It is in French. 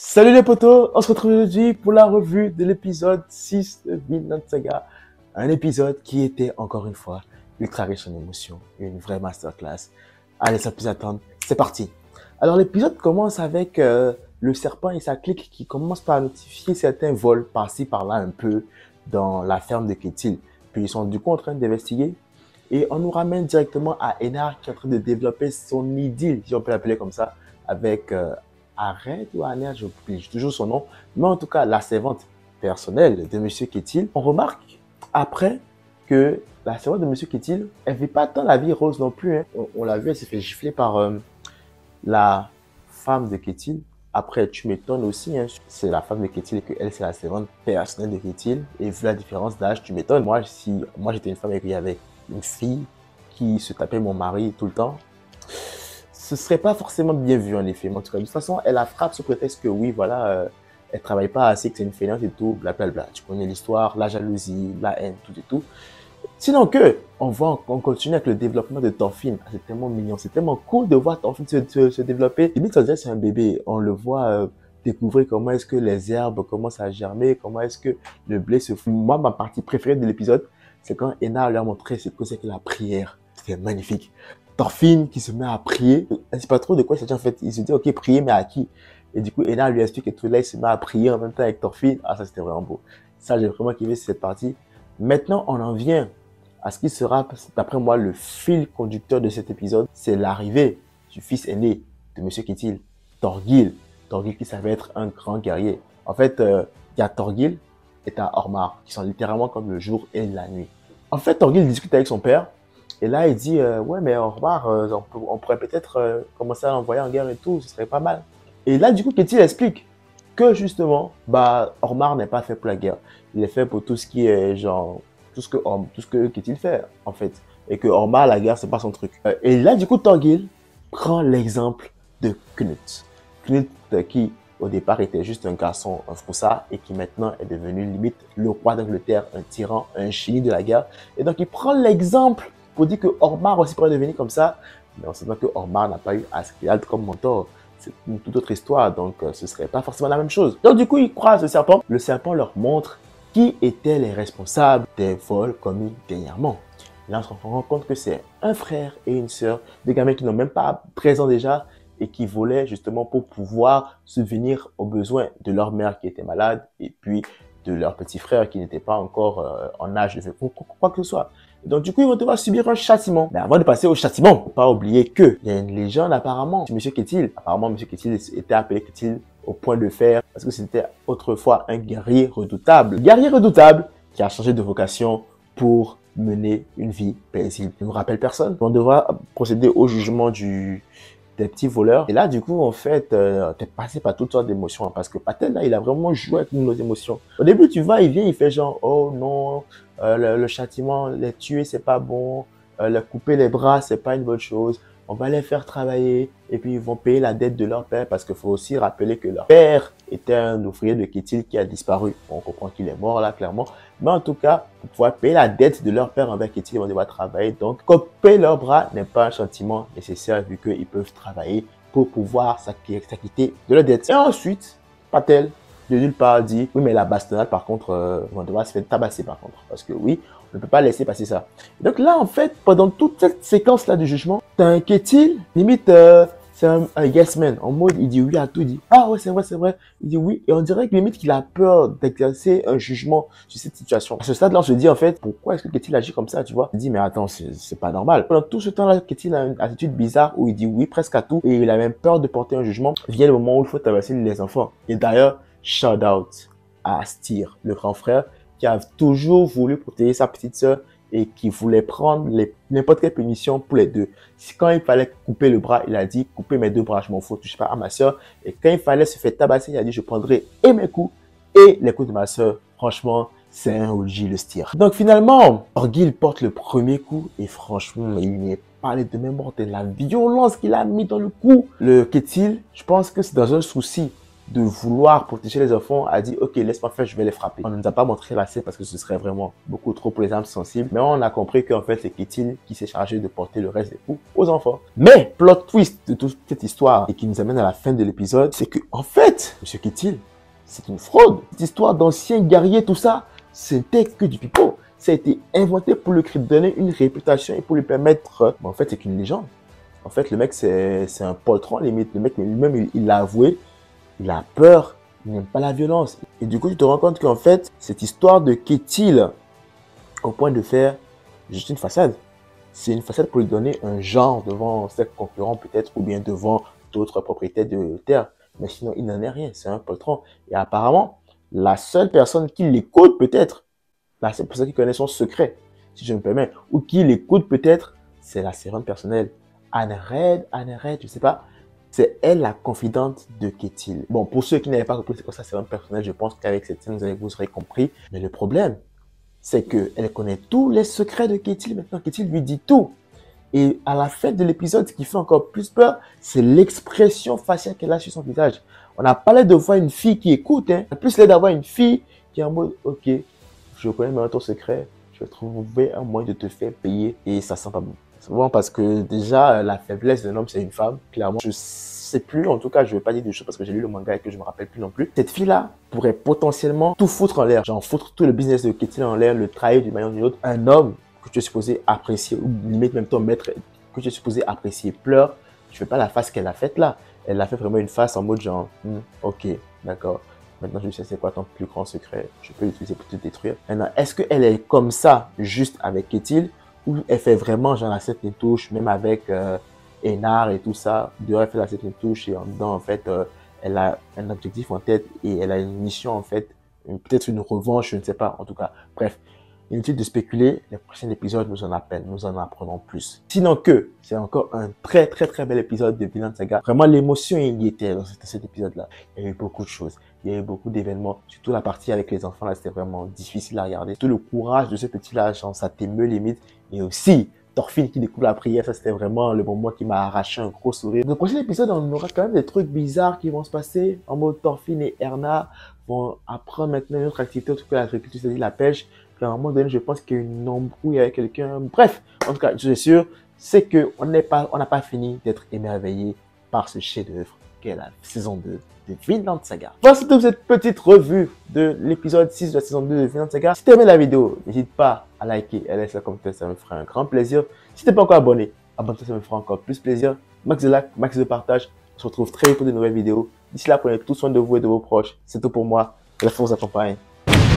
Salut les potos, on se retrouve aujourd'hui pour la revue de l'épisode 6 de Vinland Saga. Un épisode qui était encore une fois ultra riche en émotions, une vraie masterclass. Allez, sans plus attendre, c'est parti. Alors l'épisode commence avec le serpent et sa clique qui commencent par notifier certains vols par-ci par-là un peu dans la ferme de Ketil. Puis ils sont du coup en train d'investiguer et on nous ramène directement à Einar qui est en train de développer son idylle, si on peut l'appeler comme ça, avec Arrête ou Anna, j'oublie toujours son nom, mais en tout cas, la servante personnelle de Monsieur Ketil. On remarque après que la servante de Monsieur Ketil, elle ne vit pas tant la vie rose non plus. Hein. On l'a vu, elle s'est fait gifler par la femme de Ketil. Après, tu m'étonnes aussi, hein. C'est la femme de Ketil et qu'elle, c'est la servante personnelle de Ketil. Et vu la différence d'âge, tu m'étonnes. Moi, si moi j'étais une femme et qu'il y avait une fille qui se tapait mon mari tout le temps, ce serait pas forcément bien vu en effet. Mais en tout cas, de toute façon, elle la frappe sous prétexte que oui, voilà, elle travaille pas assez, que c'est une fainéante et tout, blablabla. Tu connais l'histoire, la jalousie, la haine, tout et tout. Sinon que, on continue avec le développement de Thorfinn. Ah, c'est tellement mignon, c'est tellement cool de voir Thorfinn se développer. Limite, on dirait que c'est un bébé. On le voit découvrir comment est-ce que les herbes commencent à germer, comment est-ce que le blé se fout. Moi, ma partie préférée de l'épisode, c'est quand Einar lui a montré ce que c'est que la prière. C'était magnifique. Thorfinn qui se met à prier. Elle ne sait pas trop de quoi il s'agit en fait. Il se dit, ok, prier, mais à qui? Et du coup, Einar lui explique que tout là, il se met à prier en même temps avec Thorfinn. Ah, ça, c'était vraiment beau. Ça, j'ai vraiment kiffé cette partie. Maintenant, on en vient à ce qui sera, d'après moi, le fil conducteur de cet épisode. C'est l'arrivée du fils aîné de Monsieur Ketil, Thorgil. Thorgil qui savait être un grand guerrier. En fait, il y a Thorgil et t'as Ormar, qui sont littéralement comme le jour et la nuit. En fait, Thorgil discute avec son père. Et là, il dit, ouais, mais Ormar, on pourrait peut-être commencer à l'envoyer en guerre et tout, ce serait pas mal. Et là, du coup, Ketil explique que justement, bah, Ormar n'est pas fait pour la guerre. Il est fait pour tout ce qui est genre, tout ce que Ketil fait, en fait. Et que Ormar, la guerre, c'est pas son truc. Et là, du coup, Thorgil prend l'exemple de Knut. Knut, qui, au départ, était juste un garçon, un froussard, et qui maintenant est devenu limite le roi d'Angleterre, un tyran, un génie de la guerre. Et donc, il prend l'exemple pour dire que Ormar aussi pourrait devenir comme ça, mais on sait que Ormar n'a pas eu Askeladd comme mentor. C'est une toute autre histoire, donc ce serait pas forcément la même chose. Donc du coup, ils croisent le serpent. Le serpent leur montre qui étaient les responsables des vols commis dernièrement. Là, on se rend compte que c'est un frère et une sœur, des gamins qui n'ont même pas 13 ans déjà et qui volaient justement pour pouvoir subvenir aux besoins de leur mère qui était malade et puis de leur petit frère qui n'était pas encore en âge de faire quoi que ce soit. Donc du coup, ils vont devoir subir un châtiment. Mais avant de passer au châtiment, faut pas oublier que il y a une légende apparemment sur Monsieur Ketil. Apparemment, Monsieur Ketil était appelé Ketil au point de fer parce que c'était autrefois un guerrier redoutable. Guerrier redoutable qui a changé de vocation pour mener une vie paisible. Je ne me rappelle personne. On devra procéder au jugement des petits voleurs. Et là, du coup, en fait, t'es passé par toutes sortes d'émotions. Hein, parce que Patel, là, il a vraiment joué avec nos émotions. Au début, tu vois, il vient, il fait genre, oh non, le châtiment, les tuer, c'est pas bon. Leur couper les bras, c'est pas une bonne chose. On va les faire travailler et puis ils vont payer la dette de leur père parce qu'il faut aussi rappeler que leur père était un ouvrier de Ketil qui a disparu. On comprend qu'il est mort là, clairement. Mais en tout cas, pour pouvoir payer la dette de leur père envers Ketil, ils vont devoir travailler. Donc, couper leurs bras n'est pas un châtiment nécessaire vu qu'ils peuvent travailler pour pouvoir s'acquitter de la dette. Et ensuite, Patel, de nulle part, dit, oui, mais la bastonnade, par contre, on devra se faire tabasser, par contre. Parce que oui, on ne peut pas laisser passer ça. Donc là, en fait, pendant toute cette séquence-là du jugement, t'as un Ketil, limite, c'est un yes man. En mode, il dit oui à tout, il dit, ah ouais, c'est vrai, c'est vrai. Il dit oui. Et on dirait que limite qu'il a peur d'exercer un jugement sur cette situation. À ce stade-là, on se dit, en fait, pourquoi est-ce que Ketil agit comme ça, tu vois? Il dit, mais attends, c'est pas normal. Pendant tout ce temps-là, Ketil a une attitude bizarre où il dit oui presque à tout et il a même peur de porter un jugement. Vient le moment où il faut tabasser les enfants. Et d'ailleurs, shout out à Styr, le grand frère, qui a toujours voulu protéger sa petite sœur et qui voulait prendre n'importe quelle punition pour les deux. Quand il fallait couper le bras, il a dit, couper mes deux bras, je m'en fous, touche pas à ma sœur. Et quand il fallait se faire tabasser, il a dit, je prendrai et mes coups et les coups de ma sœur. Franchement, c'est un OG, le Styr. Donc finalement, Thorgil porte le premier coup et franchement, il n'est pas les deux mêmes morts. La violence qu'il a mis dans le coup. Le Ketil, je pense que c'est dans un souci de vouloir protéger les enfants, a dit ok, laisse-moi faire, je vais les frapper. On ne nous a pas montré la scène parce que ce serait vraiment beaucoup trop pour les âmes sensibles. Mais on a compris qu'en fait, c'est Ketil qui s'est chargé de porter le reste des coups aux enfants. Mais plot twist de toute cette histoire et qui nous amène à la fin de l'épisode, c'est que en fait, Monsieur Ketil, c'est une fraude. Cette histoire d'anciens guerriers, tout ça, c'était que du pipeau. Ça a été inventé pour lui donner une réputation et pour lui permettre... en fait, c'est qu'une légende. En fait, le mec, c'est un poltron, limite. Le mec, lui-même, il l'a avoué. Il a peur. Il n'aime pas la violence. Et du coup, tu te rends compte qu'en fait, cette histoire de Ketil, au point de faire juste une façade, c'est une façade pour lui donner un genre devant ses concurrents, peut-être, ou bien devant d'autres propriétaires de terre. Mais sinon, il n'en est rien. C'est un poltron. Et apparemment, la seule personne qui l'écoute, peut-être, la seule personne qui connaît son secret, si je me permets, ou qui l'écoute, peut-être, c'est la servante personnelle. Anne Red, je sais pas. C'est elle la confidente de Ketil. Bon, pour ceux qui n'avaient pas compris c'est quoi ça, servante personnelle, je pense qu'avec cette scène, vous aurez compris. Mais le problème, c'est qu'elle connaît tous les secrets de Ketil. Maintenant, Ketil lui dit tout. Et à la fin de l'épisode, ce qui fait encore plus peur, c'est l'expression faciale qu'elle a sur son visage. On a parlé de voir une fille qui écoute, hein. En plus, l'air d'avoir une fille qui est en mode, ok, je connais maintenant ton secret, je vais trouver un moyen de te faire payer et ça sent pas bon. C'est bon parce que déjà, la faiblesse d'un homme, c'est une femme, clairement. Je sais plus, en tout cas, je vais pas dire des choses parce que j'ai lu le manga et que je me rappelle plus non plus. Cette fille-là pourrait potentiellement tout foutre en l'air. Genre, foutre tout le business de Ketil en l'air, le trahir d'une manière ou d'une autre. Un homme que tu es supposé apprécier, ou limite même ton maître que tu es supposé apprécier pleure, tu fais pas la face qu'elle a faite là. Elle a fait vraiment une face en mode genre, ok, d'accord. Maintenant, je sais c'est quoi ton plus grand secret. Je peux l'utiliser pour te détruire. Maintenant, est-ce qu'elle est comme ça, juste avec Ketil, ou elle fait vraiment genre la 7 touche, même avec Enar et tout ça. Dehors, elle fait la 7 touche et en dedans, en fait, elle a un objectif en tête et elle a une mission en fait. Peut-être une revanche, je ne sais pas. En tout cas, bref. Inutile de spéculer, les prochains épisodes nous en appellent, nous en apprenons plus. Sinon que, c'est encore un très bel épisode de Vinland Saga. Vraiment, l'émotion il y était dans cet épisode-là. Il y a eu beaucoup de choses, il y a eu beaucoup d'événements. Surtout la partie avec les enfants, là, c'était vraiment difficile à regarder. Tout le courage de ce petit-là, genre, ça t'émeut limite. Et aussi, Thorfinn qui découvre la prière, ça c'était vraiment le moment qui m'a arraché un gros sourire. Dans le prochain épisode, on aura quand même des trucs bizarres qui vont se passer. En mode Thorfinn et Erna vont apprendre maintenant une autre activité, en tout cas l'agriculture, c'est-à-dire la pêche. À un moment donné, je pense qu'il y a une embrouille avec quelqu'un. Bref, en tout cas, je suis sûr, c'est qu'on n'a pas fini d'être émerveillé par ce chef-d'œuvre qu'est la saison 2 de Vinland Saga. Voilà, c'était cette petite revue de l'épisode 6 de la saison 2 de Vinland Saga. Si tu as aimé la vidéo, n'hésite pas à liker et à laisser un commentaire, ça me fera un grand plaisir. Si tu n'es pas encore abonné, abonne-toi, ça me fera encore plus plaisir. Max de like, max de partage. On se retrouve très vite pour de nouvelles vidéos. D'ici là, prenez tout soin de vous et de vos proches. C'est tout pour moi. Que la force vous accompagne.